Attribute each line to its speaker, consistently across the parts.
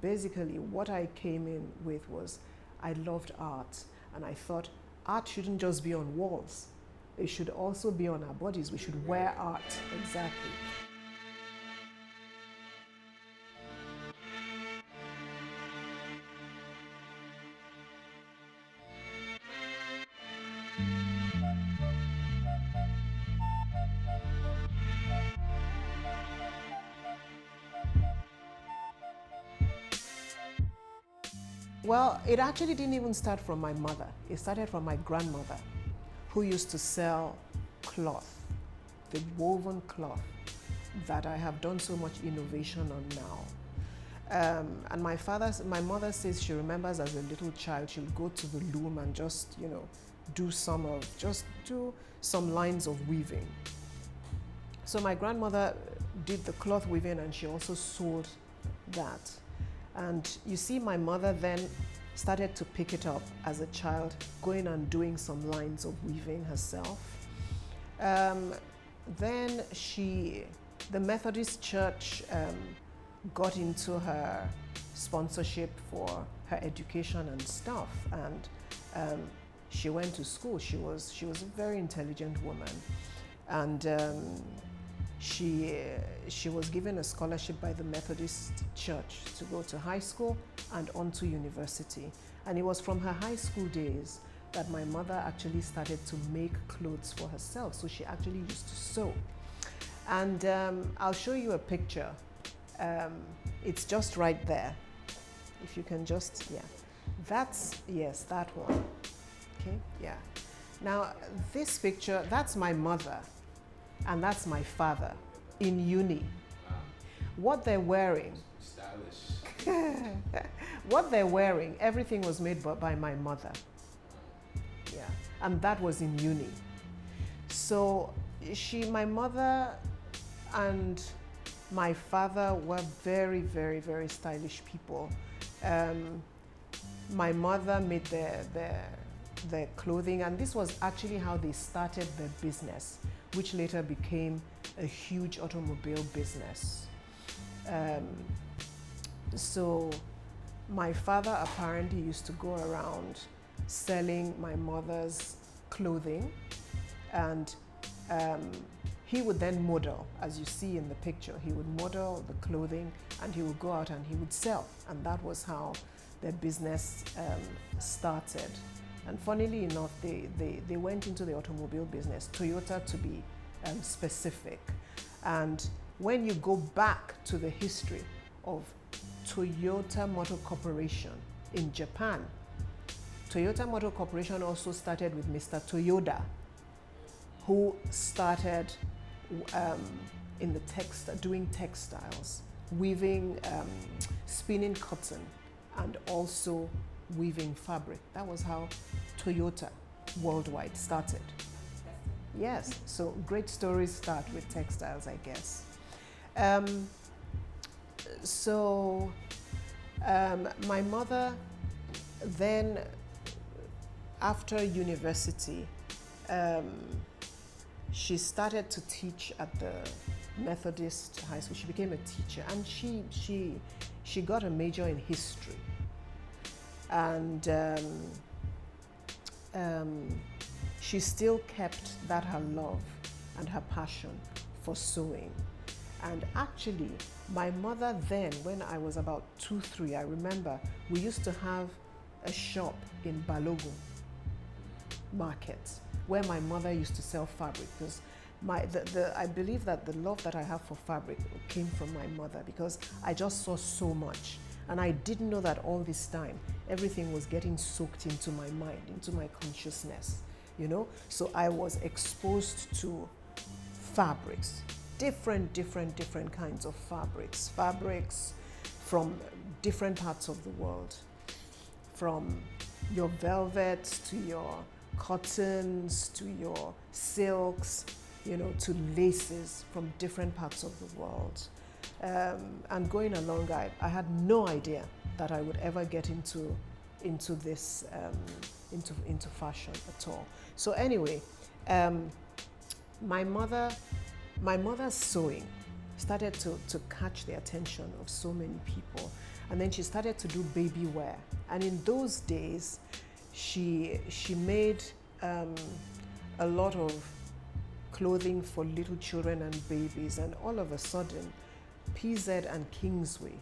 Speaker 1: basically what I came in with was I loved art, and I thought art shouldn't just be on walls. It should also be on our bodies. We should wear art. Exactly. Well, it actually didn't even start from my mother. It started from my grandmother, who used to sell cloth, the woven cloth that I have done so much innovation on now. And my mother says she remembers as a little child, she would go to the loom and just, do some lines of weaving. So my grandmother did the cloth weaving, and she also sold that. And you see, my mother then started to pick it up as a child, going and doing some lines of weaving herself. Then the Methodist Church got into her sponsorship for her education and stuff, and she went to school. She was a very intelligent woman, and she was given a scholarship by the Methodist Church to go to high school and on to university. And it was from her high school days that my mother actually started to make clothes for herself. So she actually used to sew. And I'll show you a picture. It's just right there. If you can just, yeah. Yes, that one. Okay, yeah. Now, this picture, that's my mother. And that's my father in uni.
Speaker 2: Wow.
Speaker 1: What they're wearing,
Speaker 2: Stylish.
Speaker 1: what they're wearing, everything was made by my mother. Yeah, and that was in uni. So my mother and my father were very, very, very stylish people. My mother made their clothing, and this was actually how they started their business, which later became a huge automobile business. So my father apparently used to go around selling my mother's clothing, and he would then model, as you see in the picture. He would model the clothing, and he would go out and he would sell, and that was how their business started. And funnily enough, they went into the automobile business, Toyota to be specific. And when you go back to the history of Toyota Motor Corporation in Japan, Toyota Motor Corporation also started with Mr. Toyoda, who started in the doing textiles, weaving, spinning cotton, and also weaving fabric. That was how Toyota worldwide started. Yes, so great stories start with textiles, I guess. My mother then, after university, she started to teach at the Methodist high school. She became a teacher, and she got a major in history. And she still kept that her love and her passion for sewing. And actually, my mother then, when I was about 2, 3, I remember we used to have a shop in Balogun Market where my mother used to sell fabric, because I believe that the love that I have for fabric came from my mother, because I just saw so much. And I didn't know that all this time, everything was getting soaked into my mind, into my consciousness, So I was exposed to fabrics, different kinds of fabrics from different parts of the world, from your velvets to your cottons to your silks, to laces from different parts of the world. And going along, I had no idea that I would ever get into this, into fashion at all. So anyway, my mother's sewing started to catch the attention of so many people. And then she started to do baby wear. And in those days, she made a lot of clothing for little children and babies. And all of a sudden, PZ and Kingsway,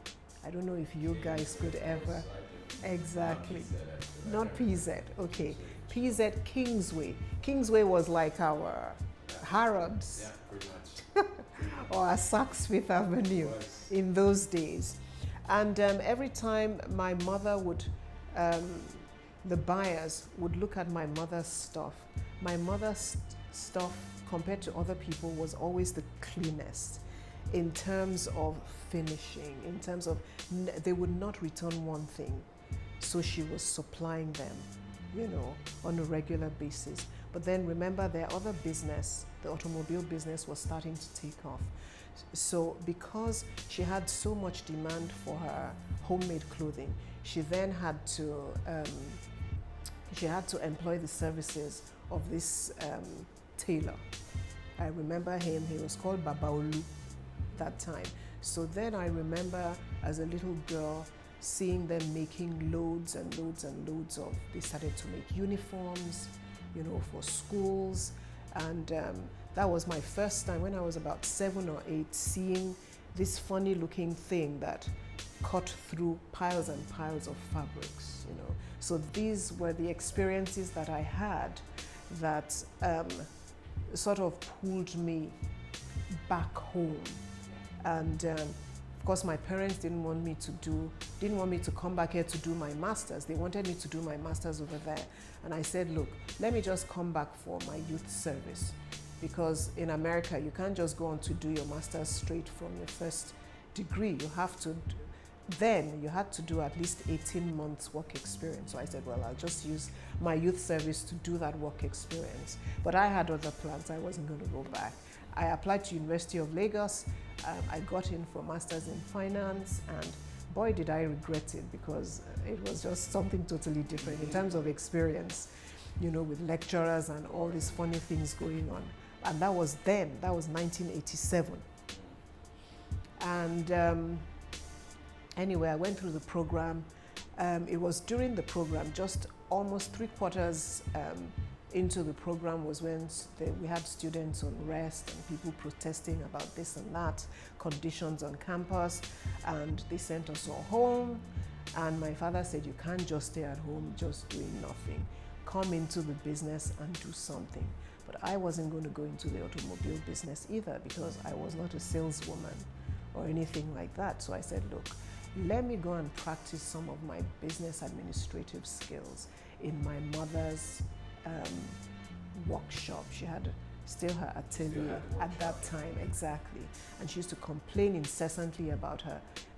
Speaker 1: I don't know if you guys could ever, exactly, not PZ, okay, PZ Kingsway. Kingsway was like our Harrods.
Speaker 2: Yeah, pretty much.
Speaker 1: Or a Saks Fifth Avenue in those days. And every time my mother would, the buyers would look at my mother's stuff. My mother's stuff compared to other people was always the cleanest in terms of finishing, in terms of, they would not return one thing. So she was supplying them, you know, on a regular basis. But then remember, their other business, the automobile business, was starting to take off. So because she had so much demand for her homemade clothing, she then had to employ the services of this tailor. I remember him, he was called Babaolu that time. So then I remember as a little girl seeing them making loads and loads and loads of, they started to make uniforms, you know, for schools. And that was my first time when I was about 7 or 8, seeing this funny looking thing that cut through piles and piles of fabrics, you know. So these were the experiences that I had that sort of pulled me back home. And of course, my parents didn't want me to come back here to do my master's. They wanted me to do my master's over there. And I said, look, let me just come back for my youth service. Because in America, you can't just go on to do your master's straight from your first degree. You have to, then you had to do at least 18 months work experience. So I said, well, I'll just use my youth service to do that work experience. But I had other plans. I wasn't going to go back. I applied to University of Lagos. I got in for Masters in Finance, and boy, did I regret it, because it was just something totally different in terms of experience, you know, with lecturers and all these funny things going on. And that was then, that was 1987. And anyway, I went through the program. It was during the program, just almost 3/4 into the program, was when we had students on rest and people protesting about this and that, conditions on campus, and they sent us all home. And my father said, you can't just stay at home just doing nothing. Come into the business and do something. But I wasn't going to go into the automobile business either, because I was not a saleswoman or anything like that. So I said, look, let me go and practice some of my business administrative skills in my mother's workshop. She had still her atelier at that time, exactly. And she used to complain incessantly about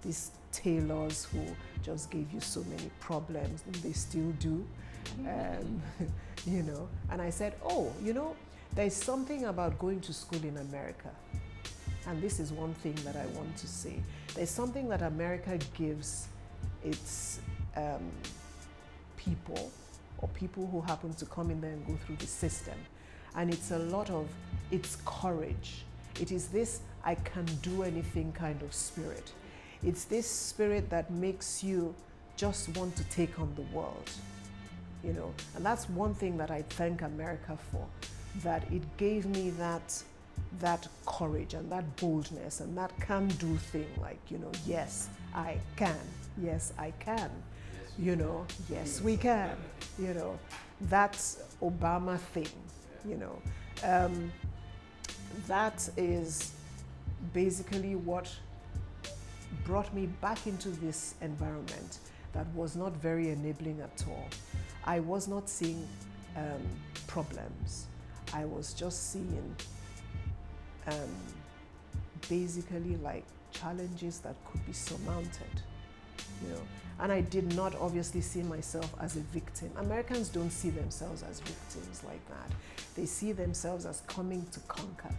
Speaker 1: these tailors who just gave you so many problems, and they still do, you know. And I said, oh, you know, there's something about going to school in America. And this is one thing that I want to say. There's something that America gives its people, or people who happen to come in there and go through the system. And it's a lot of, it's courage. It is this I can do anything kind of spirit. It's this spirit that makes you just want to take on the world, you know. And that's one thing that I thank America for, that it gave me that courage and that boldness and that can-do thing, like, you know, yes, I can. Yes, I can. You know, yes, we can. You know, that's Obama thing, you know. That is basically what brought me back into this environment that was not very enabling at all. I was not seeing problems. I was just seeing basically like challenges that could be surmounted, you know. And I did not obviously see myself as a victim. Americans don't see themselves as victims like that. They see themselves as coming to conquer.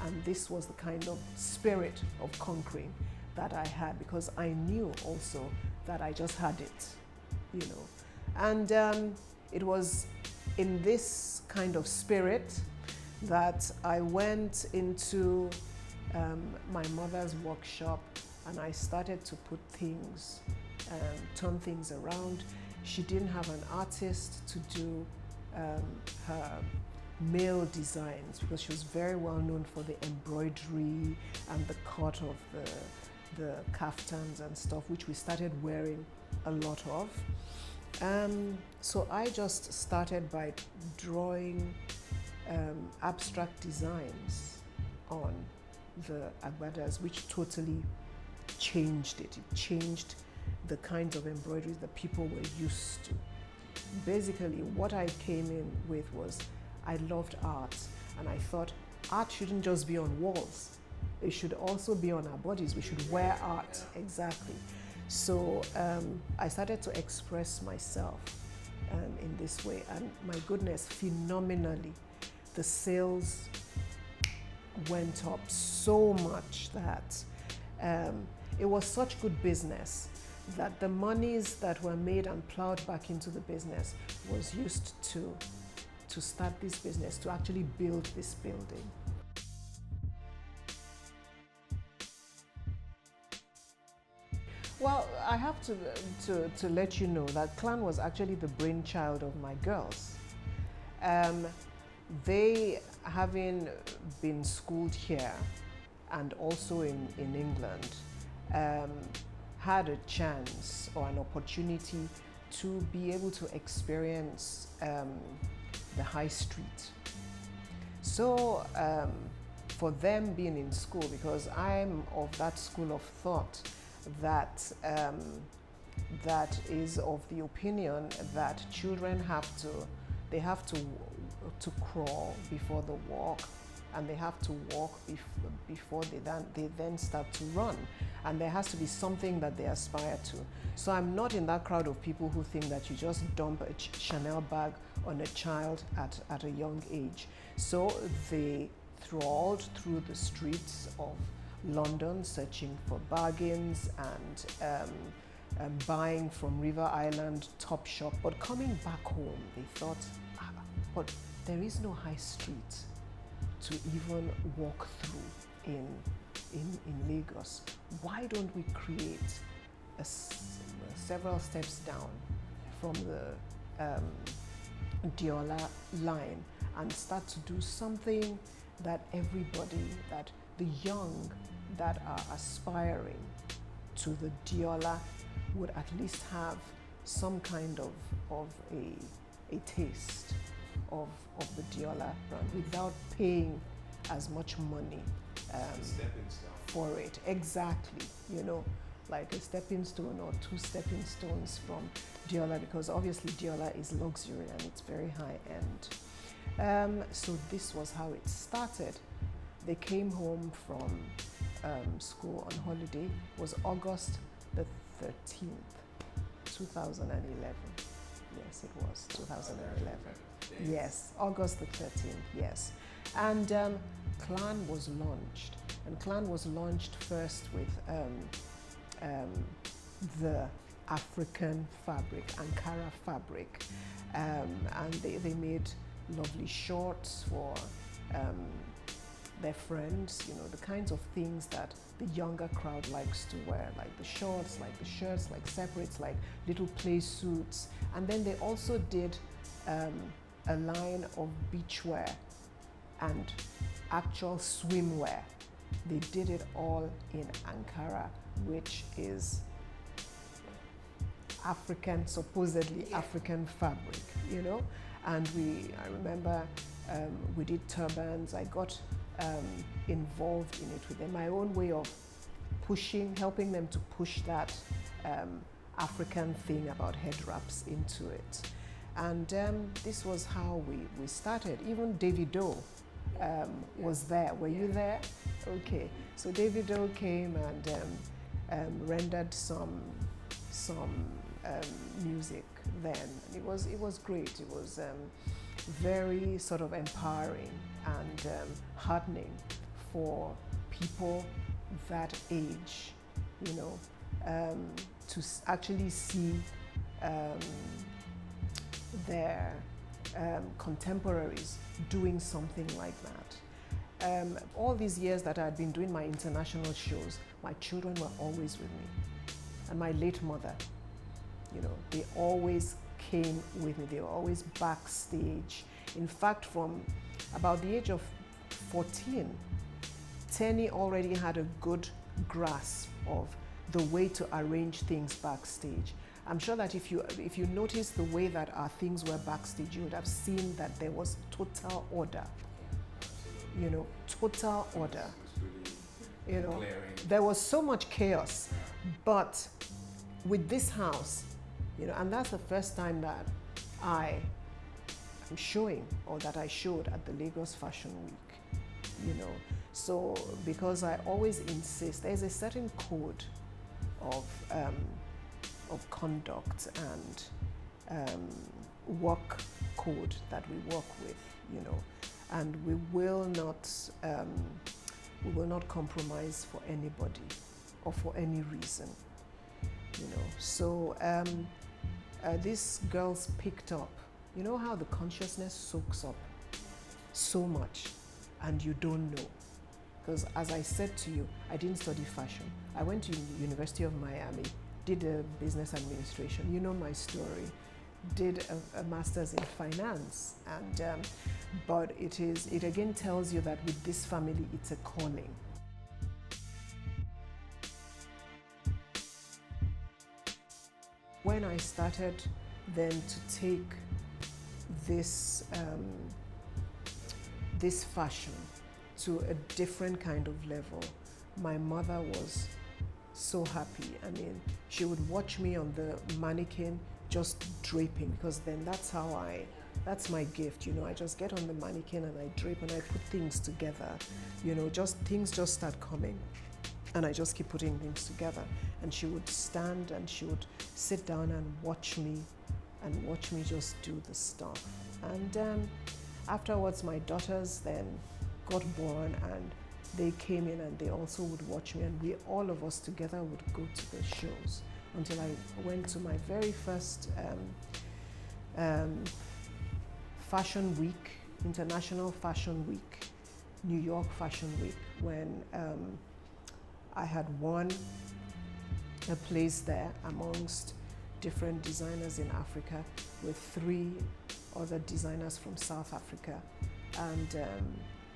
Speaker 1: And this was the kind of spirit of conquering that I had, because I knew also that I just had it, you know. And it was in this kind of spirit that I went into my mother's workshop, and I started to put things turn things around. She didn't have an artist to do her male designs because she was very well known for the embroidery and the cut of the kaftans and stuff, which we started wearing a lot of. So I just started by drawing abstract designs on the agbadas, which totally changed it. It changed the kinds of embroideries that people were used to. Basically, what I came in with was I loved art, and I thought art shouldn't just be on walls. It should also be on our bodies. We should wear art, exactly. So I started to express myself in this way, and my goodness, phenomenally, the sales went up so much that it was such good business that the monies that were made and plowed back into the business was used to start this business, to actually build this building. Well, I have to let you know that Clan was actually the brainchild of my girls. They, having been schooled here and also in England, had a chance or an opportunity to be able to experience the high street. So for them being in school, because I'm of that school of thought that that is of the opinion that children have to crawl before they walk, and they have to walk before they then start to run, and there has to be something that they aspire to. So I'm not in that crowd of people who think that you just dump a Chanel bag on a child at a young age. So they trawled through the streets of London searching for bargains and buying from River Island Topshop. But coming back home, they thought, but there is no high street to even walk through in Lagos. Why don't we create several steps down from the Deola line and start to do something that everybody, that the young that are aspiring to the Deola would at least have some kind of a taste of the Deola brand without paying as much money for it. Exactly, you know, like a stepping stone or 2 stepping stones from Deola, because obviously Deola is luxury and it's very high end. So this was how it started. They came home from school on holiday. It was August the 13th, 2011. Yes, it was 2011. Yes, August the 13th, yes. And Clan was launched. And Clan was launched first with the African fabric, Ankara fabric. And they made lovely shorts for their friends, you know, the kinds of things that the younger crowd likes to wear, like the shorts, like the shirts, like separates, like little play suits. And then they also did a line of beachwear and actual swimwear. They did it all in Ankara, which is African, supposedly African fabric, you know. And I remember we did turbans. I got involved in it with them, my own way of helping them to push that African thing about head wraps into it. And this was how we started. Even Davido was there. Were you there? Okay. So Davido came and rendered some music then. It was great. It was very sort of empowering and heartening for people that age, you know, to actually see their contemporaries doing something like that. All these years that I had been doing my international shows, my children were always with me, and my late mother. You know, they always came with me. They were always backstage. In fact, from about the age of 14, Tenny already had a good grasp of the way to arrange things backstage. I'm sure that if you notice the way that our things were backstage, you would have seen that there was total order. You know, total order. You know, there was so much chaos, but with this house, you know, and that's the first time that I am showing, or that I showed at the Lagos Fashion Week, you know. So, because I always insist, there's a certain code of conduct and work code that we work with, you know, and we will not compromise for anybody or for any reason, you know. So these girls picked up, you know how the consciousness soaks up so much and you don't know. Because as I said to you, I didn't study fashion. I went to University of Miami, did a business administration. You know my story. Did a master's in finance, and but it again tells you that with this family, it's a calling. When I started then to take this this fashion to a different kind of level, my mother was so happy. I mean, she would watch me on the mannequin just draping, because then that's my gift, you know. I just get on the mannequin and I drape and I put things together, you know, things just start coming and I just keep putting things together. And she would stand and she would sit down and watch me just do the stuff. And afterwards, my daughters then got born and they came in and they also would watch me, and all of us together would go to the shows until I went to my very first Fashion Week, International Fashion Week, New York Fashion Week, when I had won a place there amongst different designers in Africa with 3 other designers from South Africa. And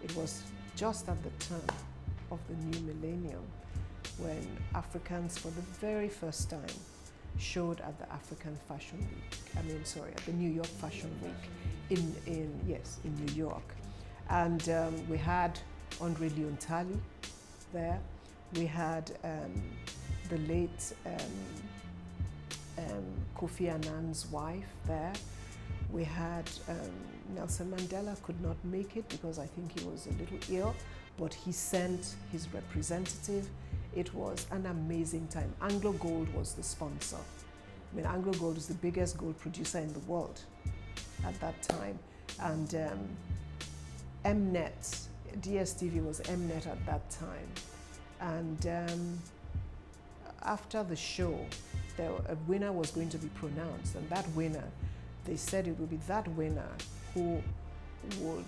Speaker 1: it was just at the turn of the new millennium when Africans for the very first time showed at the African Fashion Week. At the New York Fashion Week in New York. And we had Andre Leontali there. We had the late Kofi Annan's wife there. We had Nelson Mandela could not make it because I think he was a little ill, but he sent his representative. It was an amazing time. Anglo Gold was the sponsor. I mean, Anglo Gold is the biggest gold producer in the world at that time. And Mnet, DSTV was Mnet at that time. And after the show, a winner was going to be pronounced, and that winner, they said it would be that winner who would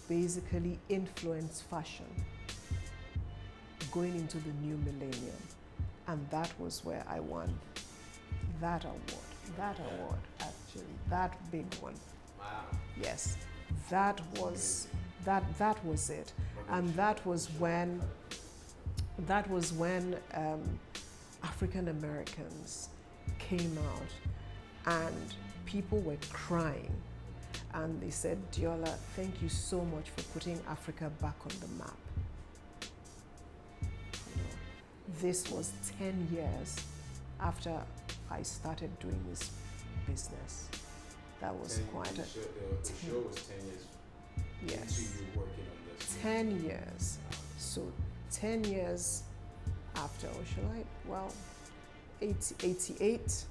Speaker 1: basically influence fashion going into the new millennium. And that was where I won that award, actually, that big one.
Speaker 2: Wow.
Speaker 1: Yes, that was it. And that was when African Americans came out and people were crying, and they said, Deola, thank you so much for putting Africa back on the map. You know, this was 10 years after I started doing this business. That was quite a...
Speaker 2: The show was 10 years
Speaker 1: yes,
Speaker 2: into you working on this.
Speaker 1: 10 years. So 10 years after, or shall I? Well, 88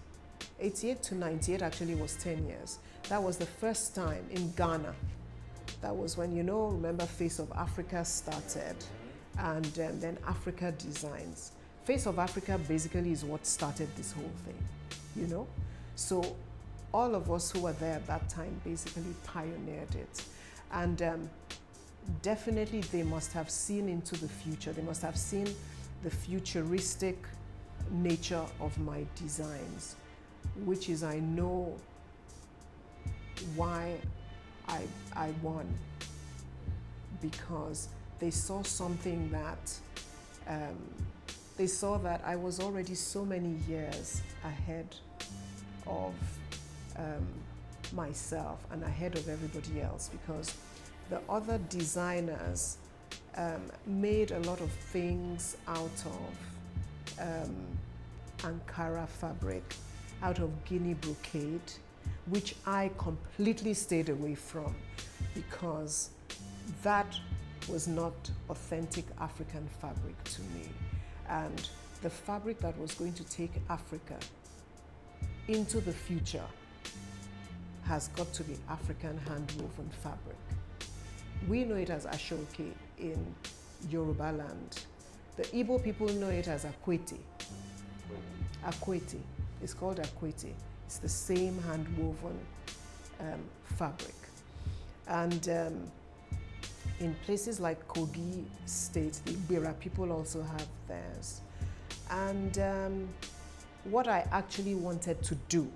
Speaker 1: to 98 actually was 10 years. That was the first time in Ghana. That was when, remember Face of Africa started, and then Africa Designs. Face of Africa basically is what started this whole thing, So all of us who were there at that time basically pioneered it. And definitely they must have seen into the future. They must have seen the futuristic nature of my designs. which is I know why I won, because they saw something that they saw that I was already so many years ahead of myself and ahead of everybody else, because the other designers made a lot of things out of Ankara fabric, out of Guinea brocade, which I completely stayed away from because that was not authentic African fabric to me. And the fabric that was going to take Africa into the future has got to be African hand-woven fabric. We know it as Ashoke in Yoruba land. The Igbo people know it as Akwete. Akwete. It's called Akwete. It's the same hand-woven fabric. And in places like Kogi State, the Ibera people also have theirs. And what I actually wanted to do,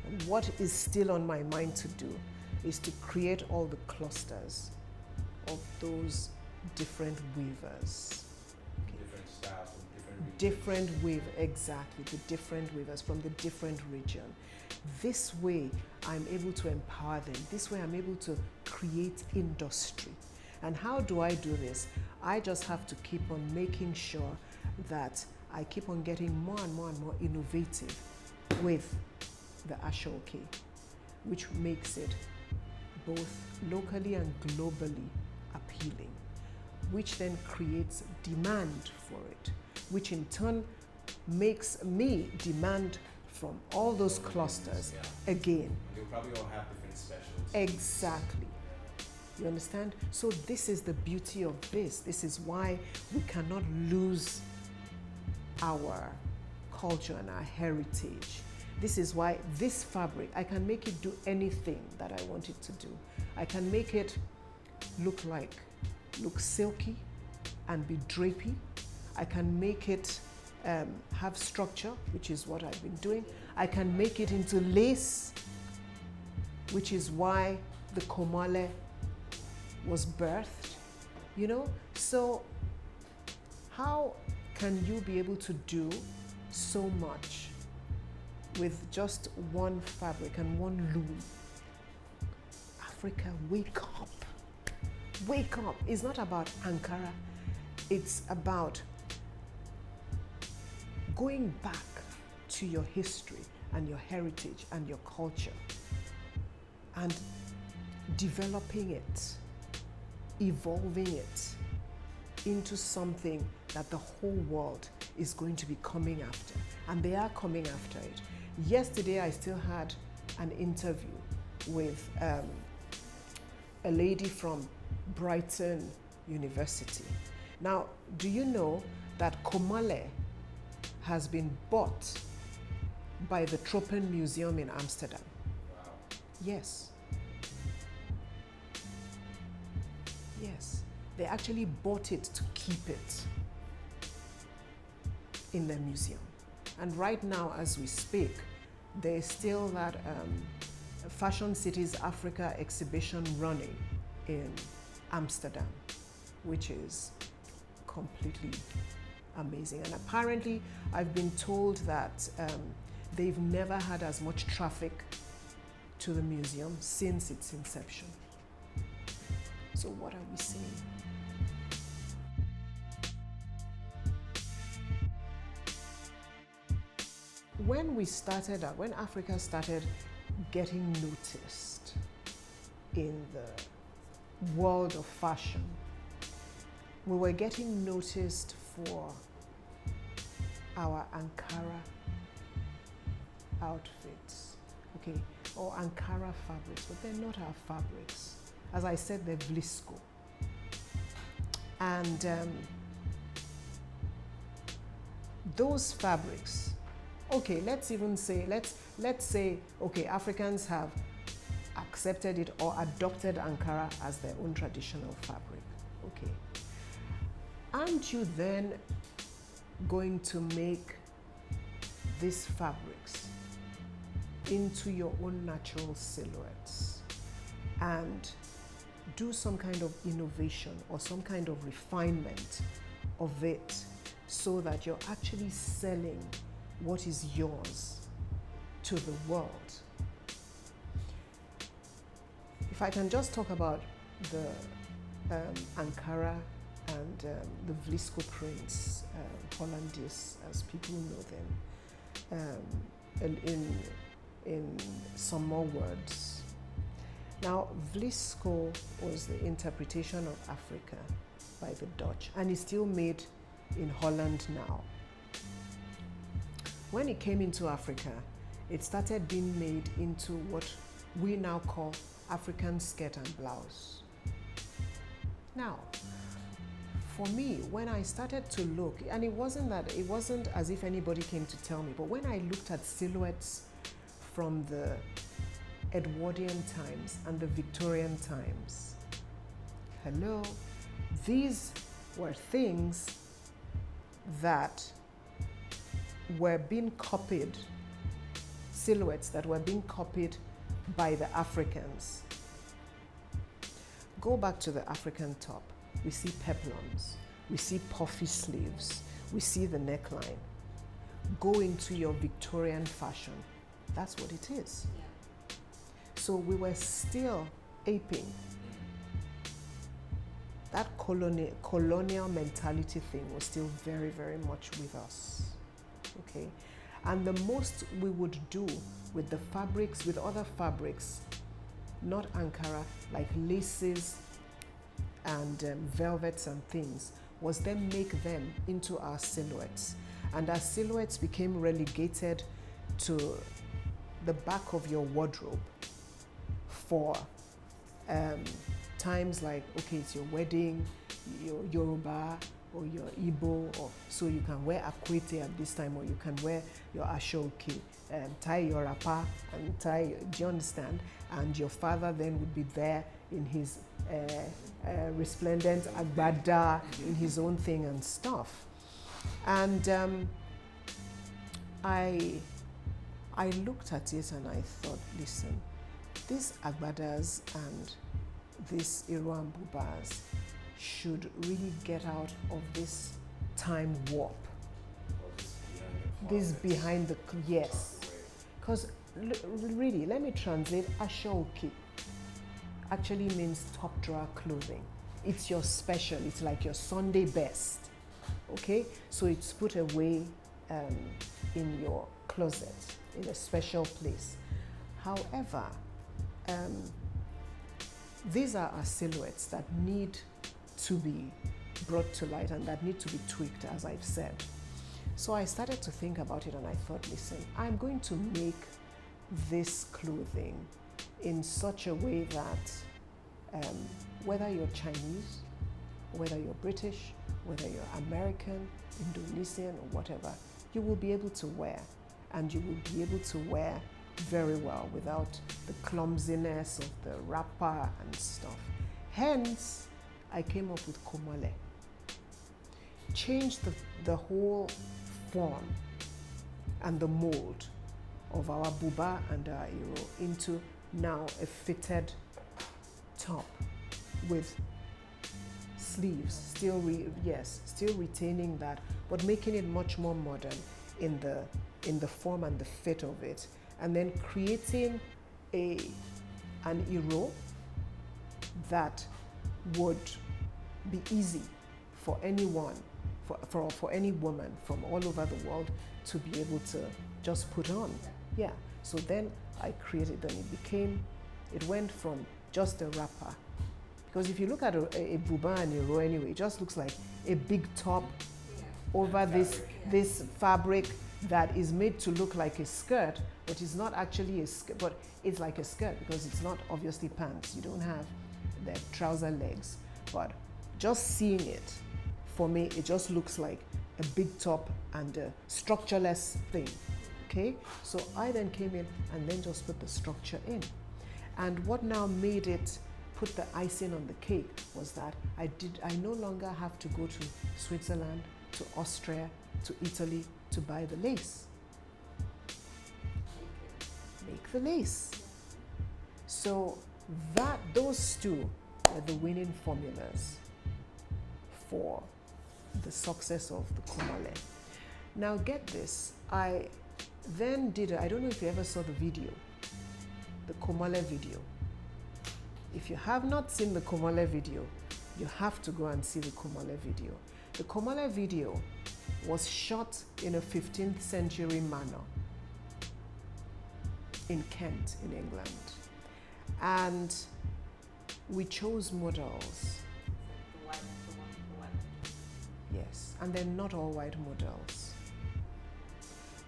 Speaker 1: and what is still on my mind to do, is to create all the clusters of those different weavers. Okay.
Speaker 2: Different styles from different regions.
Speaker 1: Different weave, exactly, the different weavers from the different region. This way, I'm able to empower them. This way, I'm able to create industry. And how do I do this? I just have to keep on making sure that I keep on getting more and more and more innovative with the Ashoke, which makes it both locally and globally appealing, which then creates demand for it, which in turn makes me demand from all those clusters again.
Speaker 2: They'll probably all have different specials.
Speaker 1: Exactly. You understand? So this is the beauty of this. This is why we cannot lose our culture and our heritage. This is why this fabric, I can make it do anything that I want it to do. I can make it look silky and be drapey. I can make it have structure, which is what I've been doing. I can make it into lace, which is why the Komale was birthed, you know? So how can you be able to do so much with just one fabric and one loom? Africa, wake up. Wake up. It's not about Ankara. It's about going back to your history and your heritage and your culture and developing it, evolving it into something that the whole world is going to be coming after. And they are coming after it. Yesterday, I still had an interview with a lady from Brighton University. Now, do you know that Komale has been bought by the Tropen Museum in Amsterdam?
Speaker 2: Wow.
Speaker 1: Yes. Yes. They actually bought it to keep it in their museum. And right now, as we speak, there is still that Fashion Cities Africa exhibition running in Amsterdam, which is completely amazing. And apparently, I've been told that they've never had as much traffic to the museum since its inception. So what are we saying? When we started out, when Africa started getting noticed in the world of fashion, we were getting noticed for our Ankara outfits, okay, or Ankara fabrics, but they're not our fabrics. As I said, they're Blisco. And those fabrics, okay, let's say, okay, Africans have accepted it or adopted Ankara as their own traditional fabric, okay. Aren't you then going to make these fabrics into your own natural silhouettes and do some kind of innovation or some kind of refinement of it so that you're actually selling what is yours to the world. If I can just talk about the Ankara and the Vlisco prints, Hollandaise as people know them, in some more words. Now, Vlisco was the interpretation of Africa by the Dutch, and it's still made in Holland now. When it came into Africa, it started being made into what we now call African skirt and blouse. Now, for me, when I started to look, and it wasn't as if anybody came to tell me, but when I looked at silhouettes from the Edwardian times and the Victorian times, hello, these were things that were being copied, silhouettes that were being copied by the Africans. Go back to the African top. We see peplums, we see puffy sleeves, we see the neckline. Go into your Victorian fashion. That's what it is.
Speaker 3: Yeah.
Speaker 1: So we were still aping that colonial mentality thing was still very, very much with us. Okay, and the most we would do with the fabrics, with other fabrics, not Ankara, like laces and velvets and things, was then make them into our silhouettes. And our silhouettes became relegated to the back of your wardrobe for times like, okay, it's your wedding, your Yoruba, or your Igbo, or so you can wear akwete at this time, or you can wear your ashoke, tie your wrapper and tie, do you understand? And your father then would be there in his resplendent agbada, in his own thing and stuff. And I looked at it and I thought, listen, these agbadas and these Iro and Bubas should really get out of this time warp. This behind the, yes. Because really, let me translate. Ashoke actually means top drawer clothing. It's your special, it's like your Sunday best. Okay? So it's put away in your closet, in a special place. However, these are our silhouettes that need to be brought to light and that need to be tweaked, as I've said. So I started to think about it and I thought, listen, I'm going to make this clothing in such a way that whether you're Chinese, whether you're British, whether you're American, Indonesian, or whatever, you will be able to wear, and you will be able to wear very well without the clumsiness of the wrapper and stuff. Hence, I came up with Komale. Changed the whole form and the mold of our buba and our Iro into now a fitted top with sleeves, still retaining that, but making it much more modern in the form and the fit of it, and then creating an Iro that would be easy for anyone, for any woman from all over the world to be able to just put on. Yeah. So then I created, then it went from just a wrapper. Because if you look at a buba and Iro anyway, it just looks like a big top over this fabric that is made to look like a skirt, but it's not actually a skirt, but it's like a skirt because it's not obviously pants. You don't have the trouser legs. But just seeing it, for me, it just looks like a big top and a structureless thing. Okay? So I then came in and then just put the structure in. And what now made it put the icing on the cake was that I no longer have to go to Switzerland, to Austria, to Italy to buy the lace. Make make the lace. So those two are the winning formulas for the success of the Komole. Now get this, I then did, I don't know if you ever saw the video, the Komole video. If you have not seen the Komole video, you have to go and see the Komole video. The Komole video was shot in a 15th century manner in Kent, in England. And we chose models. Yes, and they're not all white models.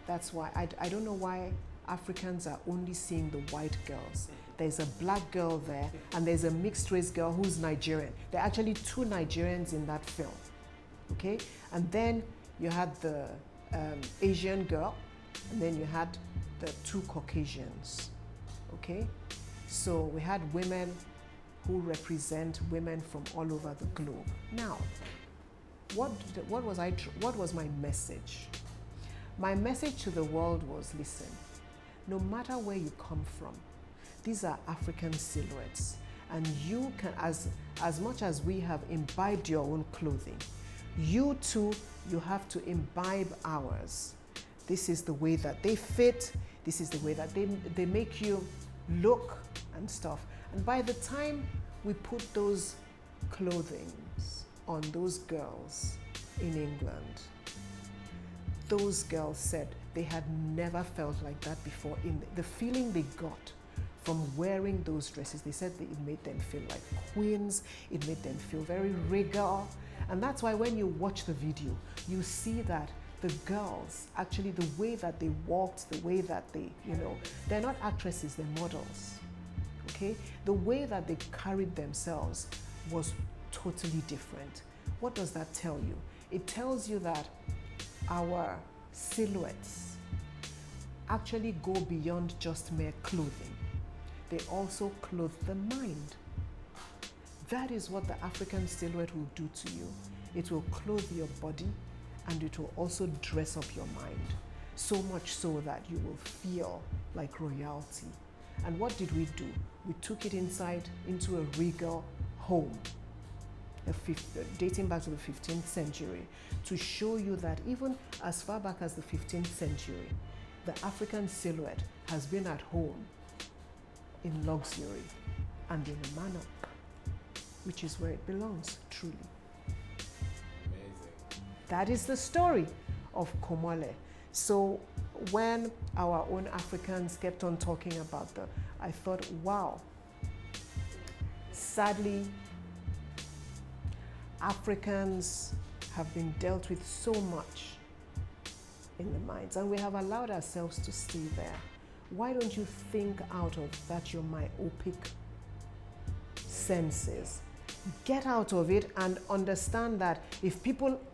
Speaker 1: That's why, I don't know why Africans are only seeing the white girls. There's a black girl there, and there's a mixed race girl who's Nigerian. There are actually two Nigerians in that film, okay? And then you had the Asian girl, and then you had the two Caucasians, okay? So we had women who represent women from all over the globe. Now, what was my message? My message to the world was, listen, no matter where you come from, these are African silhouettes, and you can, as much as we have imbibed your own clothing, you too, you have to imbibe ours. This is the way that they fit, this is the way that they make you look and stuff. And by the time we put those clothings on those girls in England, those girls said they had never felt like that before. In the feeling they got from wearing those dresses, they said that it made them feel like queens, it made them feel very regal. And that's why when you watch the video, you see that the girls, actually the way that they walked, the way that they, they're not actresses, they're models, okay? The way that they carried themselves was totally different. What does that tell you? It tells you that our silhouettes actually go beyond just mere clothing. They also clothe the mind. That is what the African silhouette will do to you. It will clothe your body, and it will also dress up your mind, so much so that you will feel like royalty. And what did we do? We took it inside into a regal home, dating back to the 15th century, to show you that even as far back as the 15th century, the African silhouette has been at home in luxury and in a manner which is where it belongs, truly.
Speaker 2: Amazing.
Speaker 1: That is the story of Komole. So when our own Africans kept on talking about I thought, wow, sadly, Africans have been dealt with so much in the minds, and we have allowed ourselves to stay there. Why don't you think out of that your myopic senses? Get out of it and understand that if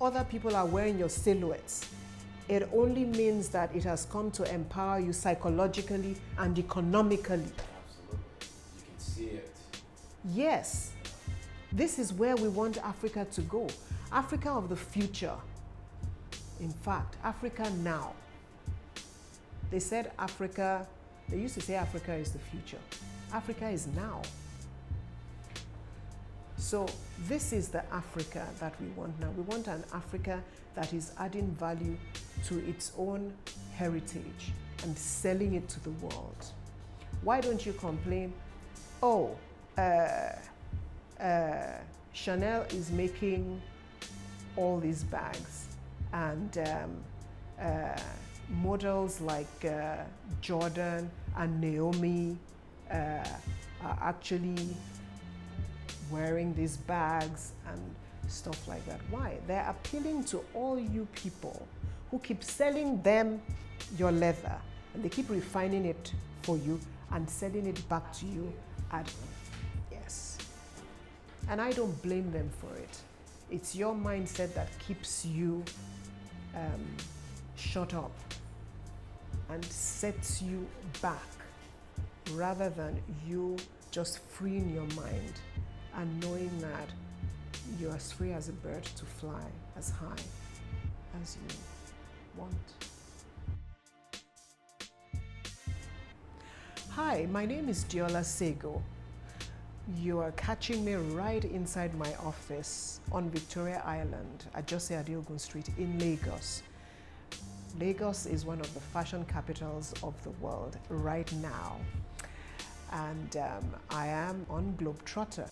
Speaker 1: other people are wearing your silhouettes, it only means that it has come to empower you psychologically and economically.
Speaker 2: Absolutely. You can see it.
Speaker 1: Yes. This is where we want Africa to go. Africa of the future. In fact, Africa now. They said Africa, they used to say Africa is the future. Africa is now. So this is the Africa that we want now. We want an Africa that is adding value to its own heritage and selling it to the world. Why don't you complain, oh, Chanel is making all these bags, and models like Jordan and Naomi are actually wearing these bags and stuff like that. Why? They're appealing to all you people who keep selling them your leather, and they keep refining it for you and selling it back to you at, yes. And I don't blame them for it. It's your mindset that keeps you shut up and sets you back, rather than you just freeing your mind and knowing that you're as free as a bird to fly as high as you want. Hi, my name is Deola Sagoe. You are catching me right inside my office on Victoria Island at Jose Adeogun Street in Lagos. Lagos is one of the fashion capitals of the world right now. And I am on Globetrotter.